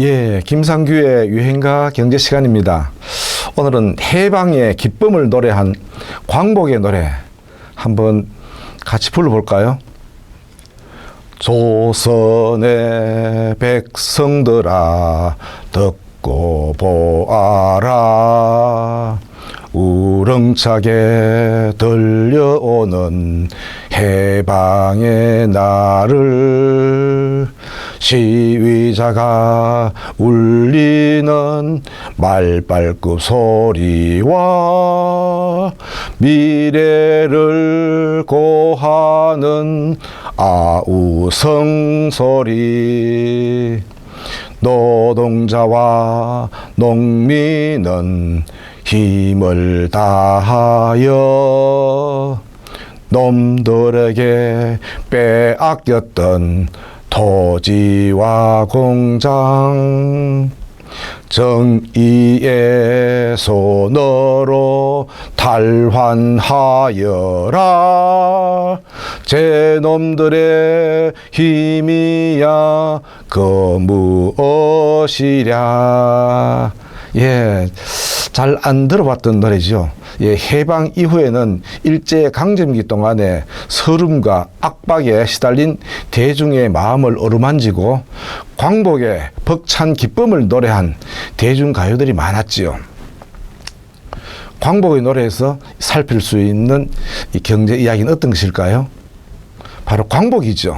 예, 김상규의 유행가 경제 시간입니다. 오늘은 해방의 기쁨을 노래한 광복의 노래 한번 같이 불러볼까요? 조선의 백성들아 듣고 보아라. 우렁차게 들려오는 해방의 날을 시위자가 울리는 말발굽 소리와 미래를 고하는 아우성 소리. 노동자와 농민은 힘을 다하여 놈들에게 빼앗겼던 토지와 공장 정의의 손으로 탈환하여라. 제 놈들의 힘이야 그 무엇이랴. 예, 잘 안 들어봤던 노래죠. 예, 해방 이후에는 일제 강점기 동안에 서름과 압박에 시달린 대중의 마음을 어루만지고 광복의 벅찬 기쁨을 노래한 대중가요들이 많았지요. 광복의 노래에서 살필 수 있는 이 경제 이야기는 어떤 것일까요? 바로 광복이죠.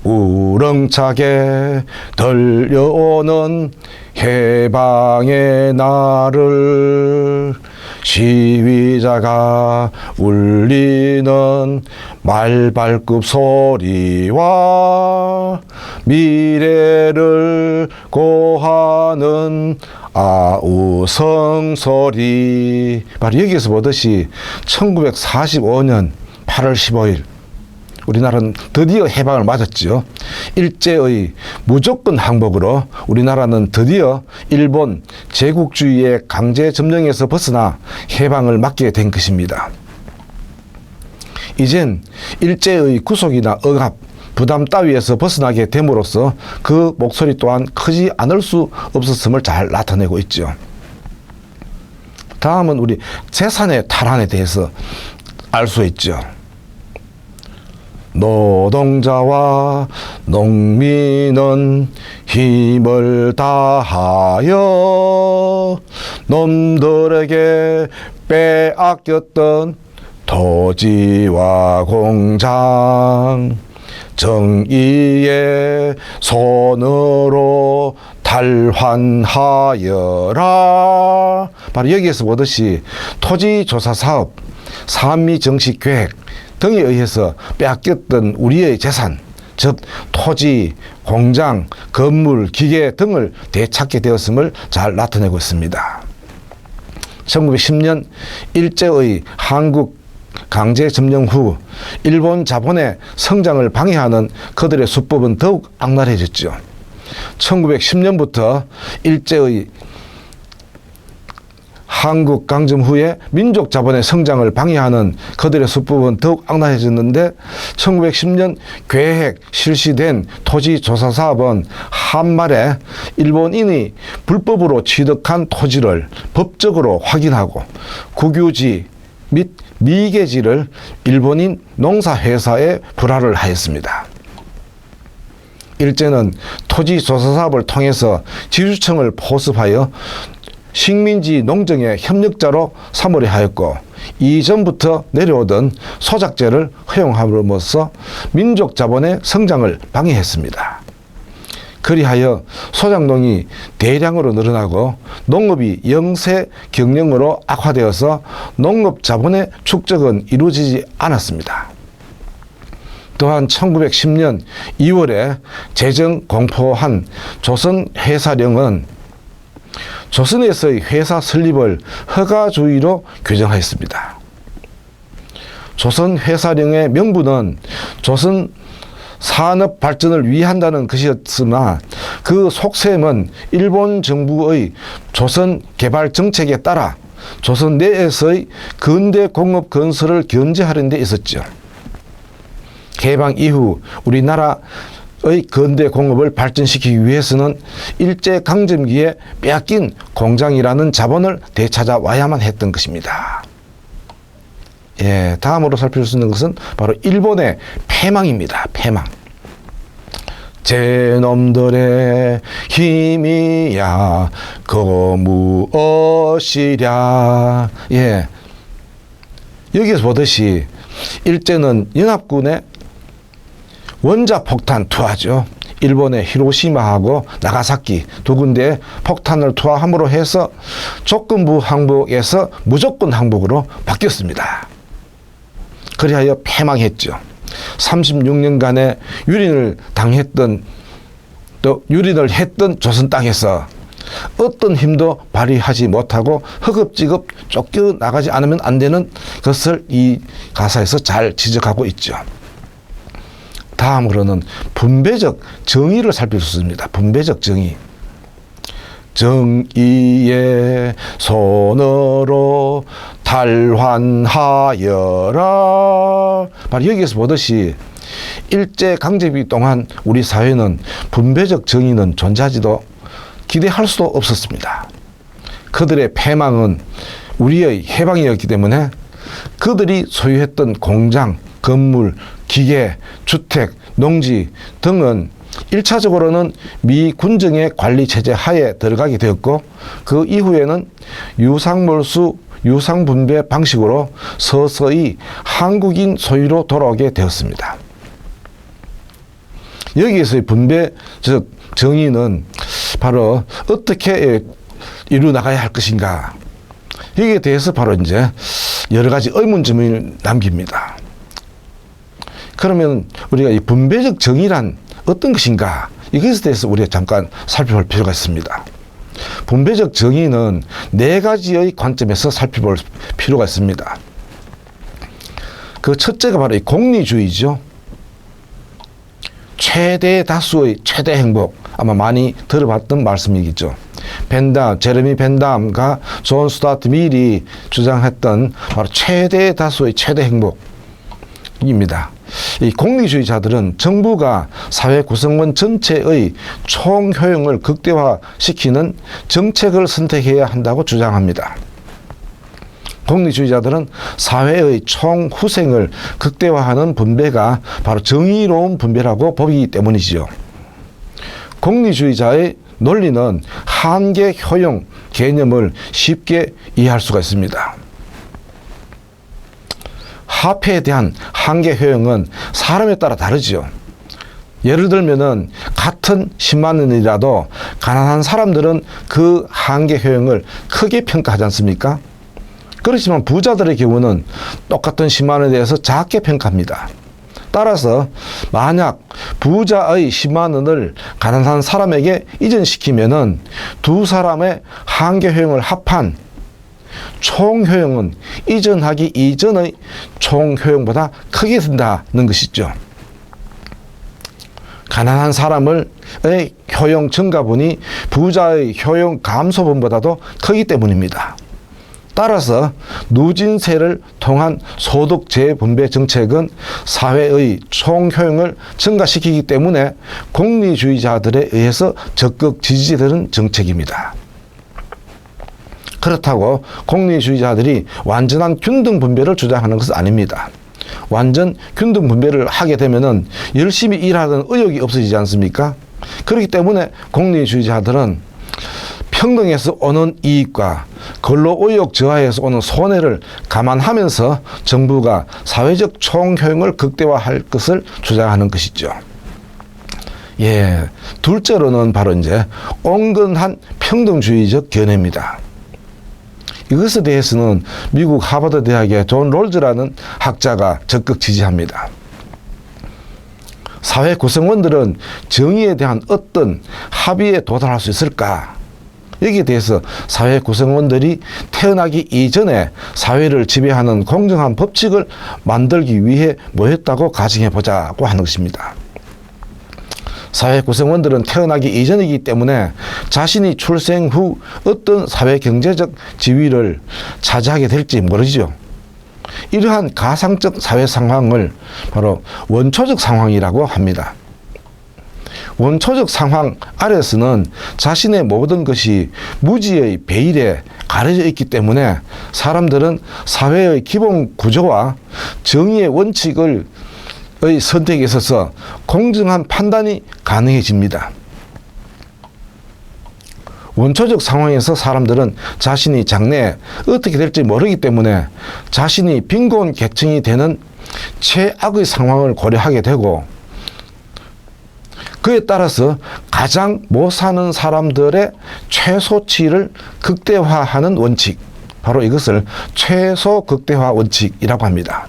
우렁차게 들려오는 해방의 날을 시위자가 울리는 말발굽 소리와 미래를 고하는 아우성 소리. 바로 여기에서 보듯이 1945년 8월 15일 우리나라는 드디어 해방을 맞았죠. 일제의 무조건 항복으로 우리나라는 드디어 일본 제국주의의 강제 점령에서 벗어나 해방을 맞게 된 것입니다. 이젠 일제의 구속이나 억압, 부담 따위에서 벗어나게 됨으로써 그 목소리 또한 크지 않을 수 없었음을 잘 나타내고 있죠. 다음은 우리 재산의 탈환에 대해서 알 수 있죠. 노동자와 농민은 힘을 다하여 놈들에게 빼앗겼던 토지와 공장 정의의 손으로 탈환하여라. 바로 여기에서 보듯이 토지조사사업, 산미정식계획 등에 의해서 빼앗겼던 우리의 재산, 즉 토지, 공장, 건물, 기계 등을 되찾게 되었음을 잘 나타내고 있습니다. 1910년 일제의 한국 강제 점령 후 일본 자본의 성장을 방해하는 그들의 수법은 더욱 악랄해졌죠. 1910년부터 일제의 한국 강점 후에 민족 자본의 성장을 방해하는 그들의 수법은 더욱 악랄해졌는데 1910년 계획 실시된 토지조사 사업은 한말에 일본인이 불법으로 취득한 토지를 법적으로 확인하고 국유지 및 미개지를 일본인 농사회사에 불화를 하였습니다. 일제는 토지조사 사업을 통해서 지주청을 포섭하여 식민지 농정의 협력자로 삼으려 하였고 이전부터 내려오던 소작제를 허용함으로써 민족 자본의 성장을 방해했습니다. 그리하여 소작농이 대량으로 늘어나고 농업이 영세 경영으로 악화되어서 농업 자본의 축적은 이루어지지 않았습니다. 또한 1910년 2월에 재정 공포한 조선회사령은 조선에서의 회사 설립을 허가주의로 규정하였습니다. 조선회사령의 명분은 조선 산업 발전을 위한다는 것이었으나 그 속셈은 일본 정부의 조선 개발 정책에 따라 조선 내에서의 근대 공업 건설을 견제하는 데 있었죠. 개방 이후 우리나라의 근대 공업을 발전시키기 위해서는 일제강점기에 빼앗긴 공장이라는 자본을 되찾아 와야만 했던 것입니다. 예, 다음으로 살필 수 있는 것은 바로 일본의 패망입니다. 패망. 제 놈들의 힘이야 그 무엇이랴. 예, 여기서 보듯이 일제는 연합군의 원자폭탄 투하죠. 일본의 히로시마하고 나가사키 두 군데에 폭탄을 투하함으로 해서 조건부 항복에서 무조건 항복으로 바뀌었습니다. 그리하여 패망했죠. 36년간의 유린을 당했던, 또 유린을 했던 조선 땅에서 어떤 힘도 발휘하지 못하고 허겁지겁 쫓겨나가지 않으면 안 되는 것을 이 가사에서 잘 지적하고 있죠. 다음으로는 분배적 정의를 살필 수 있습니다. 분배적 정의. 정의의 손으로 탈환하여라. 바로 여기에서 보듯이 일제강점기 동안 우리 사회는 분배적 정의는 존재하지도 기대할 수도 없었습니다. 그들의 패망은 우리의 해방이었기 때문에 그들이 소유했던 공장, 건물, 기계, 주택, 농지 등은 1차적으로는 미 군정의 관리 체제 하에 들어가게 되었고, 그 이후에는 유상몰수, 유상분배 방식으로 서서히 한국인 소유로 돌아오게 되었습니다. 여기에서의 분배적 정의는 바로 어떻게 이루 나가야 할 것인가, 여기에 대해서 바로 이제 여러 가지 의문점을 남깁니다. 그러면 우리가 이 분배적 정의란 어떤 것인가, 이것에 대해서 우리가 잠깐 살펴볼 필요가 있습니다. 분배적 정의는 네 가지의 관점에서 살펴볼 필요가 있습니다. 그 첫째가 바로 이 공리주의죠. 최대 다수의 최대 행복, 아마 많이 들어봤던 말씀이겠죠. 제레미 벤담과 존 스튜어트 밀이 주장했던 바로 최대 다수의 최대 행복입니다. 이 공리주의자들은 정부가 사회 구성원 전체의 총효용을 극대화시키는 정책을 선택해야 한다고 주장합니다. 공리주의자들은 사회의 총후생을 극대화하는 분배가 바로 정의로운 분배라고 보기 때문이지요. 공리주의자의 논리는 한계 효용 개념을 쉽게 이해할 수가 있습니다. 화폐에 대한 한계 효용은 사람에 따라 다르죠. 예를 들면은 같은 10만 원이라도 가난한 사람들은 그 한계 효용을 크게 평가하지 않습니까? 그렇지만 부자들의 경우는 똑같은 10만 원에 대해서 작게 평가합니다. 따라서 만약 부자의 10만 원을 가난한 사람에게 이전시키면은 두 사람의 한계 효용을 합한 총 효용은 이전하기 이전의 총 효용보다 크게 든다는 것이죠. 가난한 사람의 효용 증가분이 부자의 효용 감소분보다도 크기 때문입니다. 따라서 누진세를 통한 소득 재분배 정책은 사회의 총효용을 증가시키기 때문에 공리주의자들에 의해서 적극 지지되는 정책입니다. 그렇다고 공리주의자들이 완전한 균등 분배를 주장하는 것은 아닙니다. 완전 균등 분배를 하게 되면은 열심히 일하던 의욕이 없어지지 않습니까? 그렇기 때문에 공리주의자들은 평등에서 오는 이익과 근로의욕 저하에서 오는 손해를 감안하면서 정부가 사회적 총효용을 극대화할 것을 주장하는 것이죠. 예, 둘째로는 바로 이제 온건한 평등주의적 견해입니다. 이것에 대해서는 미국 하버드 대학의 존 롤즈라는 학자가 적극 지지합니다. 사회 구성원들은 정의에 대한 어떤 합의에 도달할 수 있을까? 여기에 대해서 사회 구성원들이 태어나기 이전에 사회를 지배하는 공정한 법칙을 만들기 위해 모였다고 가정해 보자고 하는 것입니다. 사회 구성원들은 태어나기 이전이기 때문에 자신이 출생 후 어떤 사회 경제적 지위를 차지하게 될지 모르죠. 이러한 가상적 사회 상황을 바로 원초적 상황이라고 합니다. 원초적 상황 아래서는 자신의 모든 것이 무지의 베일에 가려져 있기 때문에 사람들은 사회의 기본 구조와 정의의 원칙의 선택에 있어서 공정한 판단이 가능해집니다. 원초적 상황에서 사람들은 자신이 장래에 어떻게 될지 모르기 때문에 자신이 빈곤 계층이 되는 최악의 상황을 고려하게 되고, 그에 따라서 가장 못 사는 사람들의 최소치를 극대화하는 원칙, 바로 이것을 최소 극대화 원칙이라고 합니다.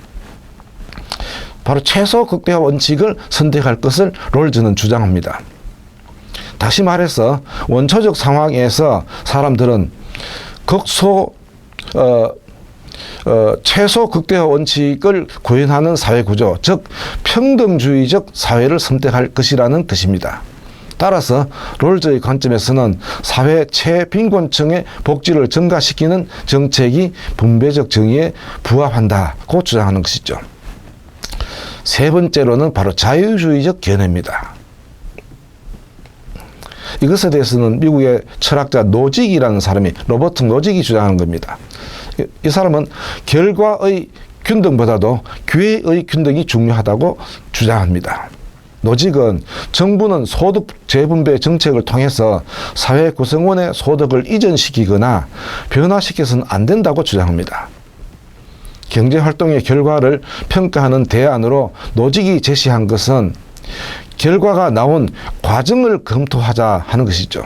바로 최소 극대화 원칙을 선택할 것을 롤즈는 주장합니다. 다시 말해서 원초적 상황에서 사람들은 최소 극대화 원칙을 구현하는 사회구조, 즉 평등주의적 사회를 선택할 것이라는 뜻입니다. 따라서 롤즈의 관점에서는 사회 최빈곤층의 복지를 증가시키는 정책이 분배적 정의에 부합한다고 주장하는 것이죠. 세 번째로는 바로 자유주의적 견해입니다. 이것에 대해서는 미국의 철학자 노직이라는 사람이, 로버트 노직이 주장하는 겁니다. 이 사람은 결과의 균등보다도 기회의 균등이 중요하다고 주장합니다. 노직은 정부는 소득 재분배 정책을 통해서 사회 구성원의 소득을 이전시키거나 변화시켜서는 안 된다고 주장합니다. 경제활동의 결과를 평가하는 대안으로 노직이 제시한 것은 결과가 나온 과정을 검토하자 하는 것이죠.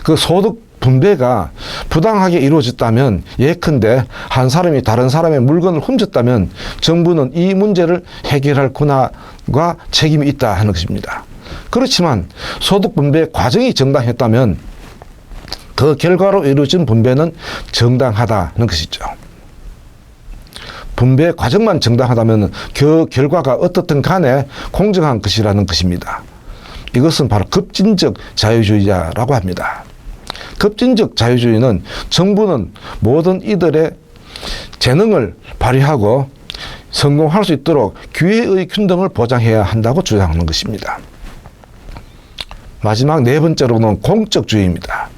그 소득 분배가 부당하게 이루어졌다면, 예컨대 한 사람이 다른 사람의 물건을 훔쳤다면 정부는 이 문제를 해결할 권한과 책임이 있다 하는 것입니다. 그렇지만 소득 분배 과정이 정당했다면 그 결과로 이루어진 분배는 정당하다는 것이죠. 분배 과정만 정당하다면 그 결과가 어떻든 간에 공정한 것이라는 것입니다. 이것은 바로 급진적 자유주의자라고 합니다. 급진적 자유주의는 정부는 모든 이들의 재능을 발휘하고 성공할 수 있도록 기회의 균등을 보장해야 한다고 주장하는 것입니다. 마지막 네 번째로는 공적주의입니다.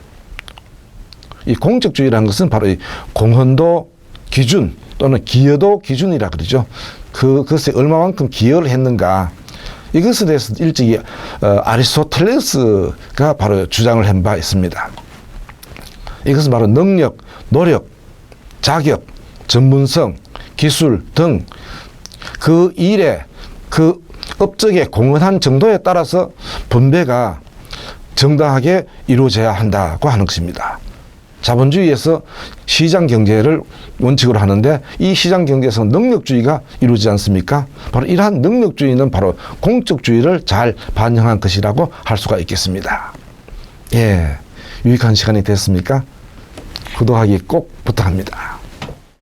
이 공적주의라는 것은 바로 이 공헌도 기준 또는 기여도 기준이라 그러죠. 그것에 얼마만큼 기여를 했는가, 이것에 대해서 일찍이 아리스토텔레스가 바로 주장을 한 바 있습니다. 이것은 바로 능력, 노력, 자격, 전문성, 기술 등 그 일에, 그 업적에 공헌한 정도에 따라서 분배가 정당하게 이루어져야 한다고 하는 것입니다. 자본주의에서 시장 경제를 원칙으로 하는데, 이 시장 경제에서 능력주의가 이루어지지 않습니까? 바로 이러한 능력주의는 바로 공적주의를 잘 반영한 것이라고 할 수가 있겠습니다. 예, 유익한 시간이 됐습니까? 구독하기 꼭 부탁합니다.